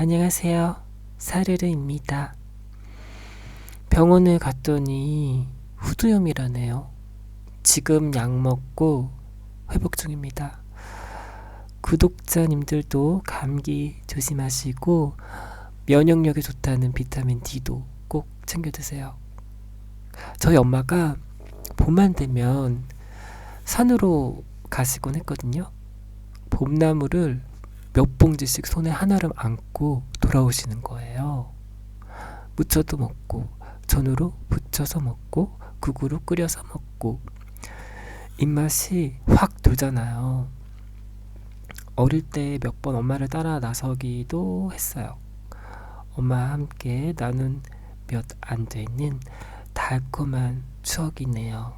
안녕하세요. 사르르입니다. 병원에 갔더니 후두염이라네요. 지금 약 먹고 회복 중입니다. 구독자님들도 감기 조심하시고 면역력이 좋다는 비타민 D도 꼭 챙겨 드세요. 저희 엄마가 봄만 되면 산으로 가시곤 했거든요. 봄나무를 몇 봉지씩 손에 하나를 안고 돌아오시는 거예요. 무쳐도 먹고 전으로 부쳐서 먹고 국으로 끓여서 먹고 입맛이 확 돌잖아요. 어릴 때 몇 번 엄마를 따라 나서기도 했어요. 엄마와 함께 나눈 몇 안 되는 달콤한 추억이네요.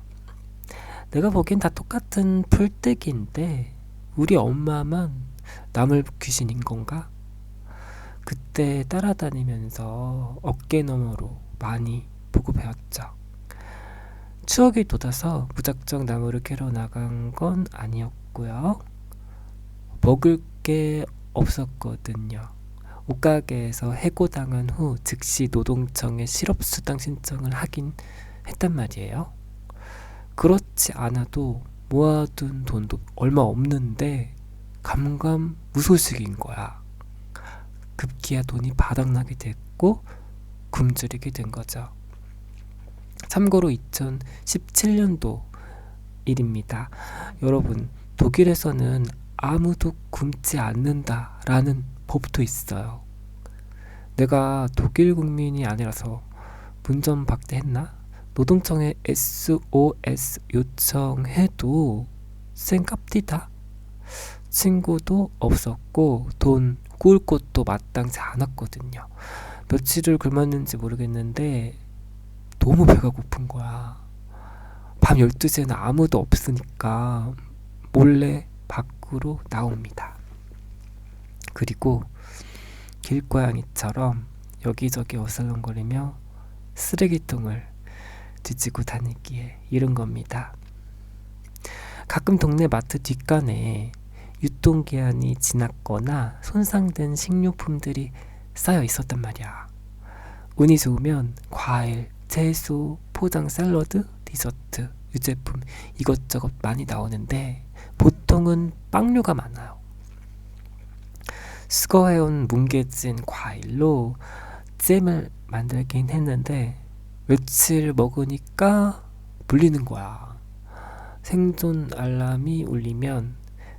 내가 보기엔 다 똑같은 풀떼기인데 우리 엄마만 나물 귀신인 건가? 그때 따라다니면서 어깨너머로 많이 보고 배웠죠. 추억이 돋아서 무작정 나무를 캐러 나간 건 아니었고요. 먹을 게 없었거든요. 옷가게에서 해고당한 후 즉시 노동청에 실업수당 신청을 하긴 했단 말이에요. 그렇지 않아도 모아둔 돈도 얼마 없는데 감감무소식인 거야. 급기야 돈이 바닥나게 됐고 굶주리게 된 거죠. 참고로 2017년도 일입니다. 여러분, 독일에서는 아무도 굶지 않는다라는 법도 있어요. 내가 독일 국민이 아니라서 문전박대했나? 노동청에 SOS 요청해도 쌩깝디다. 친구도 없었고 돈 꾸을 곳도 마땅치 않았거든요. 며칠을 굶었는지 모르겠는데 너무 배가 고픈 거야. 밤 12시에는 아무도 없으니까 몰래 밖으로 나옵니다. 그리고 길고양이처럼 여기저기 어슬렁거리며 쓰레기통을 뒤지고 다니기에 이른 겁니다. 가끔 동네 마트 뒷간에 유통기한이 지났거나 손상된 식료품들이 쌓여 있었단 말이야. 운이 좋으면 과일, 채소, 포장 샐러드, 디저트, 유제품 이것저것 많이 나오는데 보통은 빵류가 많아요. 수거해온 뭉개진 과일로 잼을 만들긴 했는데 며칠 먹으니까 물리는 거야. 생존 알람이 울리면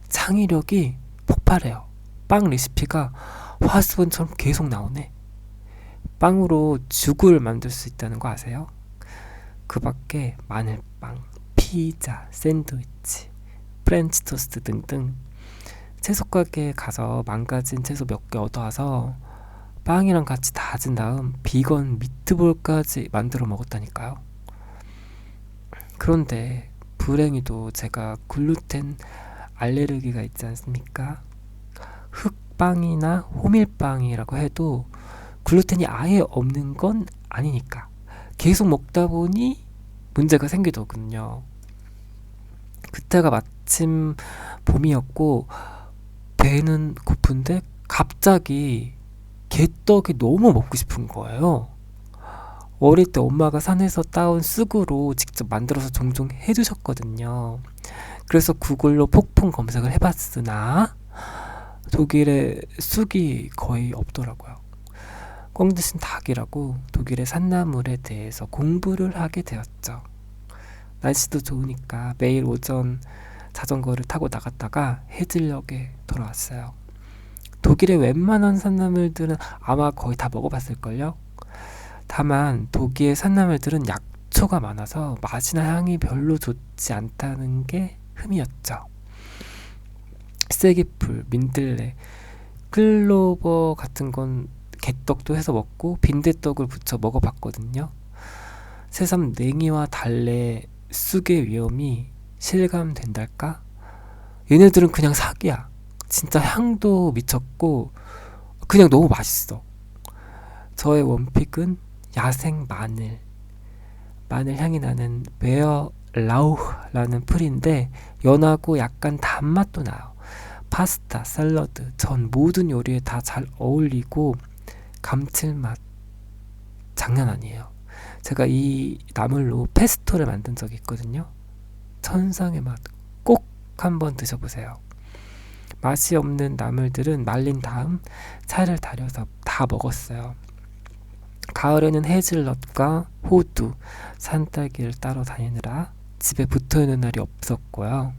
창의력이 폭발해요. 빵 레시피가 화수분처럼 계속 나오네. 빵으로 죽을 만들 수 있다는 거 아세요? 그 밖에 마늘빵, 피자, 샌드위치, 프렌치 토스트 등등 채소가게에 가서 망가진 채소 몇 개 얻어와서 빵이랑 같이 다진 다음 비건 미트볼까지 만들어 먹었다니까요. 그런데 불행히도 제가 글루텐 알레르기가 있지 않습니까? 흑빵이나 호밀빵이라고 해도 글루텐이 아예 없는 건 아니니까 계속 먹다 보니 문제가 생기더군요. 그때가 마침 봄이었고 배는 고픈데 갑자기 개떡이 너무 먹고 싶은 거예요. 어릴 때 엄마가 산에서 따온 쑥으로 직접 만들어서 종종 해주셨거든요. 그래서 구글로 폭풍 검색을 해봤으나 독일에 쑥이 거의 없더라고요. 꽝 대신 닭이라고 독일의 산나물에 대해서 공부를 하게 되었죠. 날씨도 좋으니까 매일 오전 자전거를 타고 나갔다가 해질녘에 돌아왔어요. 독일의 웬만한 산나물들은 아마 거의 다 먹어봤을걸요? 다만 독일 산나물들은 약초가 많아서 맛이나 향이 별로 좋지 않다는 게 흠이었죠. 쐐기풀, 민들레, 클로버 같은 건 개떡도 해서 먹고 빈대떡을 부쳐 먹어봤거든요. 새삼 냉이와 달래, 쑥의 위험이 실감된달까? 얘네들은 그냥 사기야. 진짜 향도 미쳤고 그냥 너무 맛있어. 저의 원픽은 야생 마늘 향이 나는 베어 라우흐라는 풀인데 연하고 약간 단맛도 나요. 파스타, 샐러드, 전 모든 요리에 다 잘 어울리고 감칠맛 장난 아니에요. 제가 이 나물로 페스토를 만든 적이 있거든요. 천상의 맛. 꼭 한번 드셔보세요. 맛이 없는 나물들은 말린 다음 차를 달여서 다 먹었어요. 가을에는 헤즐넛과 호두, 산딸기를 따러 다니느라 집에 붙어있는 날이 없었고요.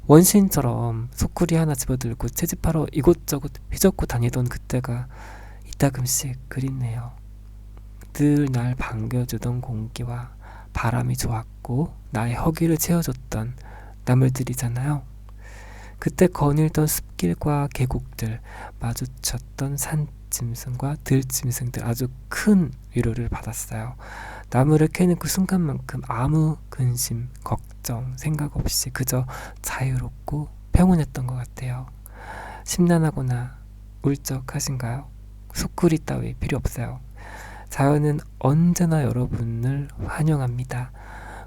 원시인처럼 소쿠리 하나 집어들고 채집하러 이곳저곳 휘젓고 다니던 그때가 이따금씩 그립네요. 늘 날 반겨주던 공기와 바람이 좋았고 나의 허기를 채워줬던 나물들이잖아요. 그때 거닐던 숲길과 계곡들, 마주쳤던 산짐승과 들짐승들 아주 큰 위로를 받았어요. 나무를 캐는 그 순간만큼 아무 근심, 걱정, 생각 없이 그저 자유롭고 평온했던 것 같아요. 심란하거나 울적하신가요? 소쿠리 따위 필요 없어요. 자연은 언제나 여러분을 환영합니다.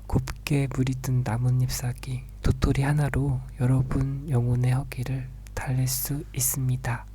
곱게 물이 든 나뭇잎 사기, 도토리 하나로 여러분 영혼의 허기를 달랠 수 있습니다.